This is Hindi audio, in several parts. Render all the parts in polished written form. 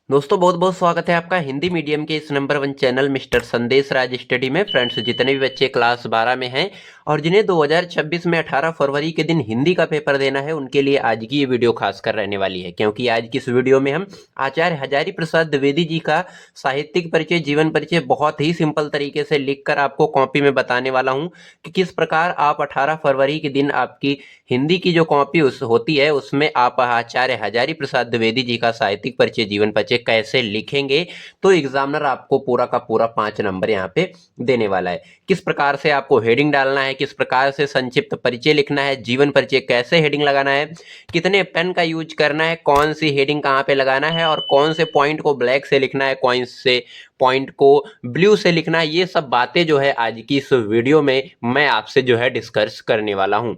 दोस्तों बहुत बहुत स्वागत है आपका हिंदी मीडियम के इस नंबर 1 चैनल मिस्टर संदेश राज स्टडी में। फ्रेंड्स, जितने भी बच्चे क्लास 12 में हैं और जिन्हें 2026 में 18 फरवरी के दिन हिंदी का पेपर देना है, उनके लिए आज की ये वीडियो खासकर रहने वाली है, क्योंकि आज की इस वीडियो में हम आचार्य हजारी प्रसाद द्विवेदी जी का साहित्यिक परिचय, जीवन परिचय बहुत ही सिंपल तरीके से लिखकर आपको कॉपी में बताने वाला हूँ कि किस प्रकार आप 18 फरवरी के दिन आपकी हिंदी की जो कॉपी उस होती है उसमें आप आचार्य हजारी प्रसाद द्विवेदी जी का साहित्यिक परिचय, जीवन परिचय कैसे लिखेंगे। तो एग्जामिनर आपको पूरा का पूरा 5 नंबर यहाँ पे देने वाला है। किस प्रकार से आपको हेडिंग डालना है, किस प्रकार से संक्षिप्त परिचय लिखना है, जीवन परिचय कैसे हेडिंग लगाना है, कितने पेन का यूज करना है, कौन सी हेडिंग कहाँ पे लगाना है और कौन से पॉइंट को ब्लैक से लिखना है, कौन से पॉइंट को ब्लू से लिखना है, ये सब बातें जो है आज की इस वीडियो में मैं आपसे जो है डिस्कस करने वाला हूँ।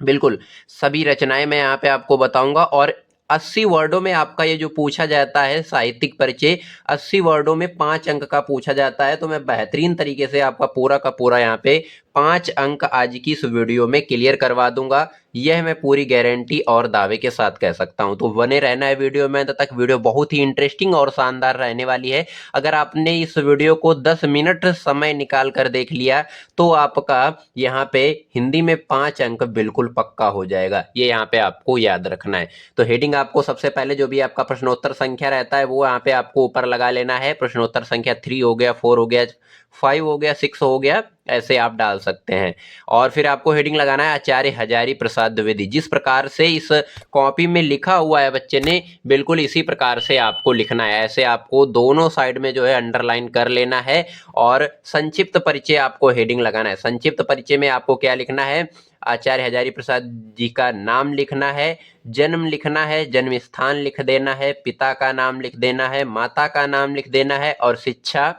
बिल्कुल, सभी रचनाएँ मैं यहाँ पे आपको बताऊँगा और 80 वर्डों में आपका ये जो पूछा जाता है साहित्यिक परिचय, 80 वर्डों में 5 अंक का पूछा जाता है। तो मैं बेहतरीन तरीके से आपका पूरा का पूरा यहाँ पे 5 अंक आज की इस वीडियो में क्लियर करवा दूंगा। यह मैं पूरी गारंटी और दावे के साथ कह सकता हूं। तो बने रहना है वीडियो में, अंत तक वीडियो बहुत ही इंटरेस्टिंग और शानदार रहने वाली है। अगर आपने इस वीडियो को 10 मिनट समय निकाल कर देख लिया तो आपका यहाँ पे हिंदी में 5 अंक बिल्कुल पक्का हो जाएगा। ये यहाँ पे आपको याद रखना है। तो हेडिंग आपको सबसे पहले जो भी आपका प्रश्नोत्तर संख्या रहता है वो यहाँ पे आपको ऊपर लगा लेना है। प्रश्नोत्तर संख्या 3 हो गया, 4 हो गया, 5 हो गया, 6 हो गया, ऐसे आप डाल सकते हैं। और फिर आपको हेडिंग लगाना है आचार्य हजारी प्रसाद द्विवेदी। जिस प्रकार से इस कॉपी में लिखा हुआ है बच्चे ने, बिल्कुल इसी प्रकार से आपको लिखना है। ऐसे आपको दोनों साइड में जो है अंडरलाइन कर लेना है और संक्षिप्त परिचय आपको हेडिंग लगाना है। संक्षिप्त परिचय में आपको क्या लिखना है? आचार्य हजारी प्रसाद जी का नाम लिखना है, जन्म लिखना है, जन्म स्थान लिख देना है, पिता का नाम लिख देना है, माता का नाम लिख देना है और शिक्षा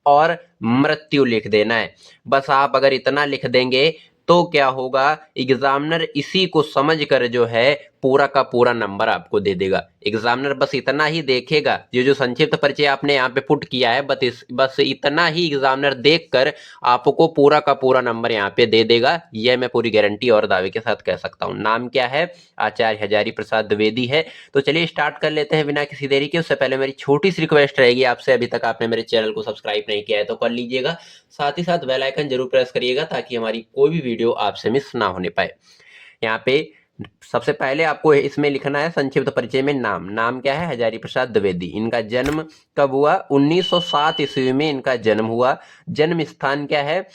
और मृत्यु लिख देना है। बस आप अगर इतना लिख देंगे तो क्या होगा, एग्जामिनर इसी को समझकर जो है पूरा का पूरा नंबर आपको दे देगा। एग्जामिनर बस इतना ही देखेगा, ये जो संक्षिप्त परिचय आपने यहाँ पे पुट किया है, बस इतना ही एग्जामिनर देखकर आपको पूरा का पूरा नंबर यहाँ पे दे देगा। यह मैं पूरी गारंटी और दावे के साथ कह सकता हूँ। नाम क्या है? आचार्य हजारी प्रसाद द्विवेदी है। तो चलिए स्टार्ट कर लेते हैं बिना किसी देरी के। उससे पहले मेरी छोटी सी रिक्वेस्ट रहेगी आपसे, अभी तक आपने मेरे चैनल को सब्सक्राइब नहीं किया है तो कर लीजिएगा। साथ ही साथ बेल आइकन जरूर प्रेस करिएगा ताकि हमारी कोई भी वीडियो आपसे मिस ना होने पाए। यहाँ पे सबसे पहले आपको इसमें लिखना है संक्षिप्त परिचय में नाम क्या है? हजारी प्रसाद द्विवेदी। इनका जन्म कब हुआ? 1907 ईस्वी में इनका जन्म हुआ। जन्म स्थान क्या है?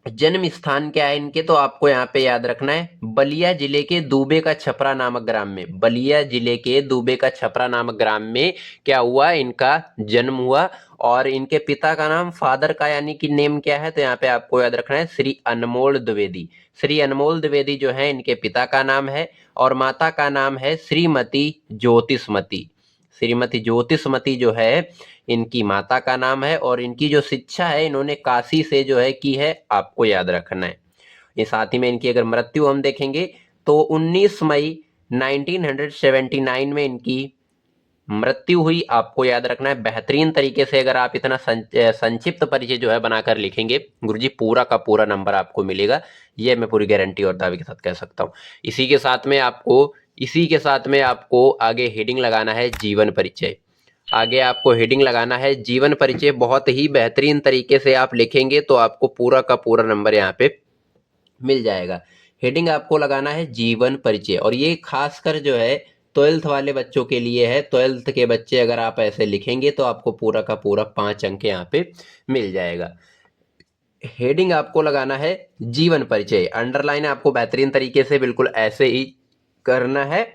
जन्म स्थान क्या है इनके? तो आपको यहाँ पे याद रखना है बलिया जिले के दूबे का छपरा नामक ग्राम में। बलिया जिले के दूबे का छपरा नामक ग्राम में क्या हुआ? इनका जन्म हुआ। और इनके पिता का नाम, फादर का यानी कि नेम क्या है? तो यहाँ पे आपको याद रखना है श्री अनमोल द्विवेदी। श्री अनमोल द्विवेदी जो है इनके पिता का नाम है और माता का नाम है श्रीमती ज्योतिषमती। श्रीमती ज्योतिषमती जो है इनकी माता का नाम है। और इनकी जो शिक्षा है इन्होंने काशी से जो है की है, आपको याद रखना है। ये साथ ही में इनकी अगर मृत्यु हम देखेंगे तो 19 मई 1979 में इनकी मृत्यु हुई। आपको याद रखना है। बेहतरीन तरीके से अगर आप इतना संक्षिप्त परिचय जो है बनाकर लिखेंगे, गुरुजी पूरा का पूरा नंबर आपको मिलेगा। यह मैं पूरी गारंटी और दावे के साथ कह सकता हूँ। इसी के साथ में आपको आगे हेडिंग लगाना है जीवन परिचय। आगे आपको हेडिंग लगाना है जीवन परिचय। बहुत ही बेहतरीन तरीके से आप लिखेंगे तो आपको पूरा का पूरा नंबर यहाँ पे मिल जाएगा। हेडिंग आपको लगाना है जीवन परिचय और ये खासकर जो है 12th वाले बच्चों के लिए है। 12th के बच्चे अगर आप ऐसे लिखेंगे तो आपको पूरा का पूरा 5 अंक यहाँ पे मिल जाएगा। हेडिंग आपको लगाना है जीवन परिचय। अंडरलाइन आपको बेहतरीन तरीके से बिल्कुल ऐसे ही करना है।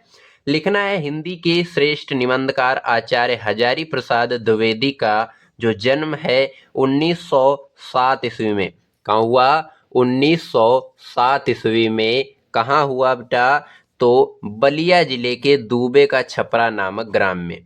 लिखना है हिंदी के श्रेष्ठ निबंधकार आचार्य हजारी प्रसाद द्विवेदी का जो जन्म है 1907 ईस्वी में। कहाँ हुआ? 1907 ईस्वी में। कहाँ हुआ बेटा? तो बलिया जिले के दूबे का छपरा नामक ग्राम में।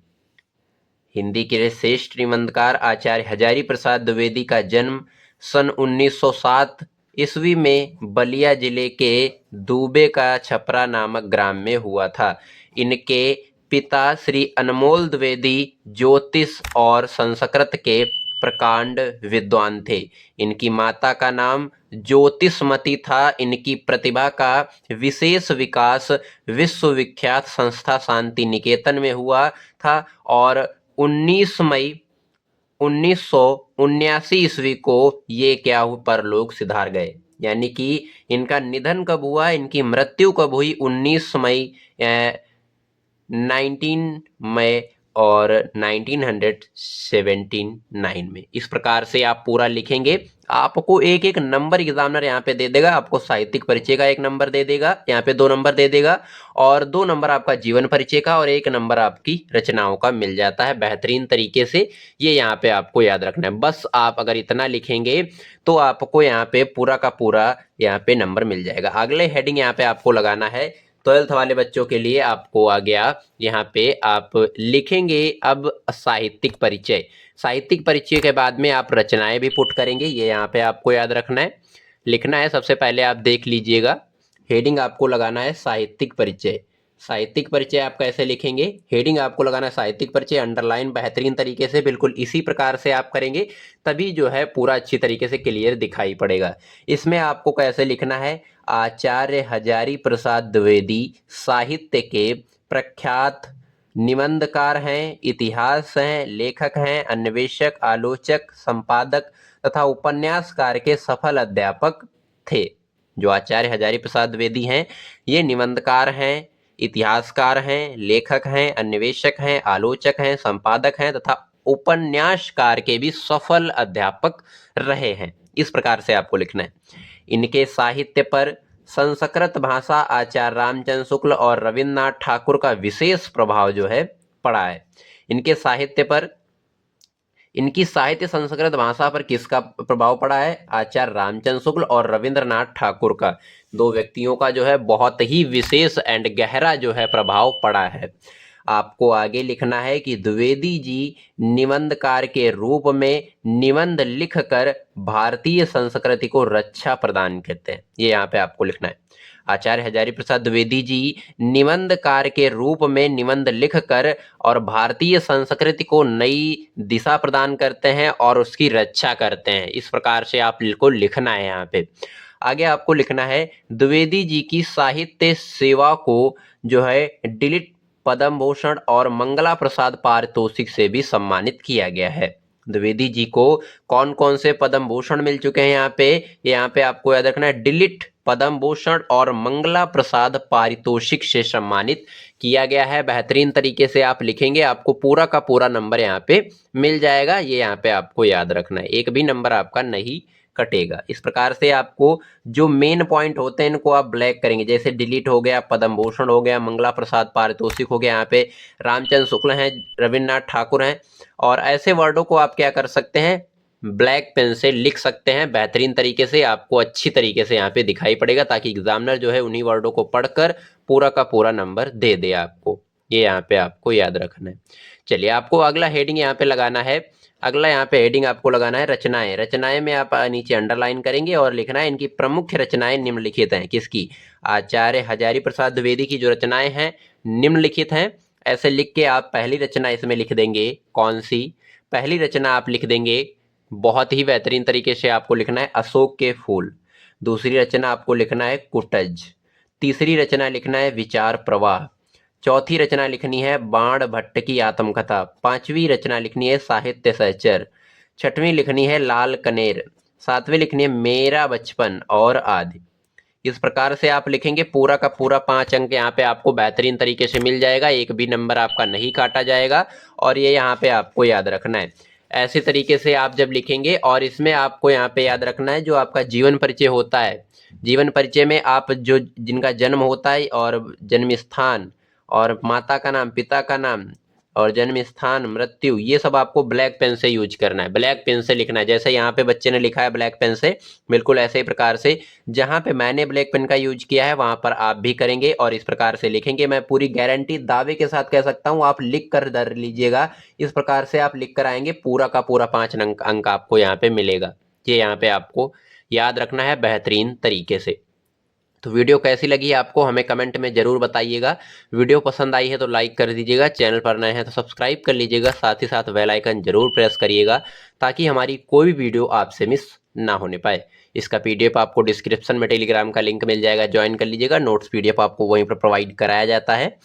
हिंदी के श्रेष्ठ निबंधकार आचार्य हजारी प्रसाद द्विवेदी का जन्म सन 1907 ईस्वी में बलिया जिले के दूबे का छपरा नामक ग्राम में हुआ था। इनके पिता श्री अनमोल द्विवेदी ज्योतिष और संस्कृत के प्रकांड विद्वान थे। इनकी माता का नाम ज्योतिषमती था। इनकी प्रतिभा का विशेष विकास विश्वविख्यात संस्था शांति निकेतन में हुआ था और 19 मई 1979 ईस्वी को ये क्या हुआ, परलोक सिधार गए। यानी कि इनका निधन कब हुआ, इनकी मृत्यु कब हुई, 19 मई 19 मई और 1979 में। इस प्रकार से आप पूरा लिखेंगे। आपको एक एक नंबर एग्जामिनर यहाँ पे दे देगा। आपको साहित्यिक परिचय का 1 नंबर दे देगा, यहाँ पे 2 नंबर दे देगा, और 2 नंबर आपका जीवन परिचय का और 1 नंबर आपकी रचनाओं का मिल जाता है बेहतरीन तरीके से। ये यहाँ पे आपको याद रखना है। बस आप अगर इतना लिखेंगे तो आपको यहाँ पे पूरा का पूरा यहाँ पे नंबर मिल जाएगा। अगले हेडिंग यहाँ पे आपको लगाना है 12th वाले बच्चों के लिए। आपको आ गया यहाँ पे, आप लिखेंगे अब साहित्यिक परिचय। साहित्यिक परिचय के बाद में आप रचनाएं भी पुट करेंगे। ये यहाँ पे आपको याद रखना है, लिखना है। सबसे पहले आप देख लीजिएगा, हेडिंग आपको लगाना है साहित्यिक परिचय। साहित्यिक परिचय आप कैसे लिखेंगे, हेडिंग आपको लगाना है साहित्यिक परिचय, अंडरलाइन बेहतरीन तरीके से, बिल्कुल इसी प्रकार से आप करेंगे तभी जो है पूरा अच्छी तरीके से क्लियर दिखाई पड़ेगा। इसमें आपको कैसे लिखना है, आचार्य हजारी प्रसाद द्विवेदी साहित्य के प्रख्यात निबंधकार हैं, इतिहास हैं, लेखक हैं, अन्वेषक, आलोचक, संपादक तथा उपन्यासकार के सफल अध्यापक थे। जो आचार्य हजारी प्रसाद द्विवेदी हैं, ये निबंधकार हैं, इतिहासकार हैं, लेखक हैं, अन्वेषक हैं, आलोचक हैं, संपादक हैं तथा उपन्यासकार के भी सफल अध्यापक रहे हैं। इस प्रकार से आपको लिखना है। इनके साहित्य पर संस्कृत भाषा आचार्य रामचंद्र शुक्ल और रविन्द्रनाथ ठाकुर का विशेष प्रभाव जो है पड़ा है। इनके साहित्य पर, इनकी साहित्य संस्कृत भाषा पर किसका प्रभाव पड़ा है, आचार्य रामचंद्र शुक्ल और रविन्द्रनाथ ठाकुर का, 2 व्यक्तियों का जो है बहुत ही विशेष एंड गहरा जो है प्रभाव पड़ा है। आपको आगे लिखना है कि द्विवेदी जी निबंधकार के रूप में निबंध लिखकर भारतीय संस्कृति को रक्षा प्रदान करते हैं। ये यहाँ पे आपको लिखना है। आचार्य हजारी प्रसाद द्विवेदी जी निबंधकार के रूप में निबंध लिखकर और भारतीय संस्कृति को नई दिशा प्रदान करते हैं और उसकी रक्षा करते हैं। इस प्रकार से आपको लिखना है। यहाँ पे आगे आपको लिखना है, द्विवेदी जी की साहित्य सेवा को जो है डिलीट पद्म भूषण और मंगला प्रसाद पारितोषिक से भी सम्मानित किया गया है। द्विवेदी जी को कौन कौन से पद्म भूषण मिल चुके हैं यहाँ पे आपको याद रखना है, डिलीट पद्म भूषण और मंगला प्रसाद पारितोषिक से सम्मानित किया गया है। बेहतरीन तरीके से आप लिखेंगे, आपको पूरा का पूरा नंबर यहाँ पे मिल जाएगा। ये यहाँ पे आपको याद रखना है, एक भी नंबर आपका नहीं कटेगा। इस प्रकार से आपको जो मेन पॉइंट होते हैं इनको आप ब्लैक करेंगे, जैसे डिलीट हो गया, पद्म भूषण हो गया, मंगला प्रसाद पारितोषिक हो गया, यहाँ पे रामचंद्र शुक्ल हैं, रविन्द्रनाथ ठाकुर हैं, और ऐसे वर्डों को आप क्या कर सकते हैं, ब्लैक पेन से लिख सकते हैं। बेहतरीन तरीके से आपको अच्छी तरीके से यहाँ पे दिखाई पड़ेगा, ताकि एग्जामिनर जो है उन्हीं वर्डों को पढ़कर पूरा का पूरा नंबर दे दे आपको। ये यहाँ पे आपको याद रखना है। चलिए, आपको अगला हेडिंग यहाँ पे लगाना है। अगला यहाँ पे हेडिंग आपको लगाना है रचनाएं। रचनाएं में आप नीचे अंडरलाइन करेंगे और लिखना है, इनकी प्रमुख रचनाएं निम्नलिखित हैं। किसकी, आचार्य हजारी प्रसाद द्विवेदी की जो रचनाएं हैं निम्नलिखित हैं। ऐसे लिख के आप पहली रचना इसमें लिख देंगे। कौन सी पहली रचना आप लिख देंगे, बहुत ही बेहतरीन तरीके से आपको लिखना है, अशोक के फूल। दूसरी रचना आपको लिखना है कुटज। तीसरी रचना लिखना है विचार प्रवाह। चौथी रचना लिखनी है बाण भट्ट की आत्मकथा। पांचवी रचना लिखनी है साहित्य सहचर। छठवीं लिखनी है लाल कनेर। सातवीं लिखनी है मेरा बचपन और आदि। इस प्रकार से आप लिखेंगे, पूरा का पूरा 5 अंक यहाँ पे आपको बेहतरीन तरीके से मिल जाएगा, एक भी नंबर आपका नहीं काटा जाएगा। और ये यहाँ पे आपको याद रखना है। ऐसे तरीके से आप जब लिखेंगे, और इसमें आपको यहाँ पे याद रखना है जो आपका जीवन परिचय होता है, जीवन परिचय में आप जो जिनका जन्म होता है और जन्म स्थान और माता का नाम, पिता का नाम और जन्म स्थान, मृत्यु, ये सब आपको ब्लैक पेन से यूज करना है, ब्लैक पेन से लिखना है। जैसे यहाँ पे बच्चे ने लिखा है ब्लैक पेन से, बिल्कुल ऐसे ही प्रकार से जहाँ पे मैंने ब्लैक पेन का यूज किया है वहाँ पर आप भी करेंगे और इस प्रकार से लिखेंगे। मैं पूरी गारंटी दावे के साथ कह सकता हूँ, आप लिख कर दर लीजिएगा। इस प्रकार से आप लिख कर आएंगे, पूरा का पूरा 5 अंक आपको यहाँ पे मिलेगा। ये यहाँ पे आपको याद रखना है बेहतरीन तरीके से। तो वीडियो कैसी लगी आपको हमें कमेंट में ज़रूर बताइएगा। वीडियो पसंद आई है तो लाइक कर दीजिएगा, चैनल पर नए हैं तो सब्सक्राइब कर लीजिएगा, साथ ही साथ बेल आइकन ज़रूर प्रेस करिएगा ताकि हमारी कोई भी वीडियो आपसे मिस ना होने पाए। इसका पीडीएफ आपको डिस्क्रिप्शन में टेलीग्राम का लिंक मिल जाएगा, ज्वाइन कर लीजिएगा। नोट्स पीडीएफ आपको वहीं पर प्रोवाइड कराया जाता है।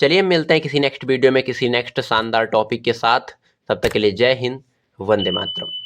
चलिए मिलते हैं किसी नेक्स्ट वीडियो में किसी नेक्स्ट शानदार टॉपिक के साथ। तब तक के लिए जय हिंद, वंदे मातरम।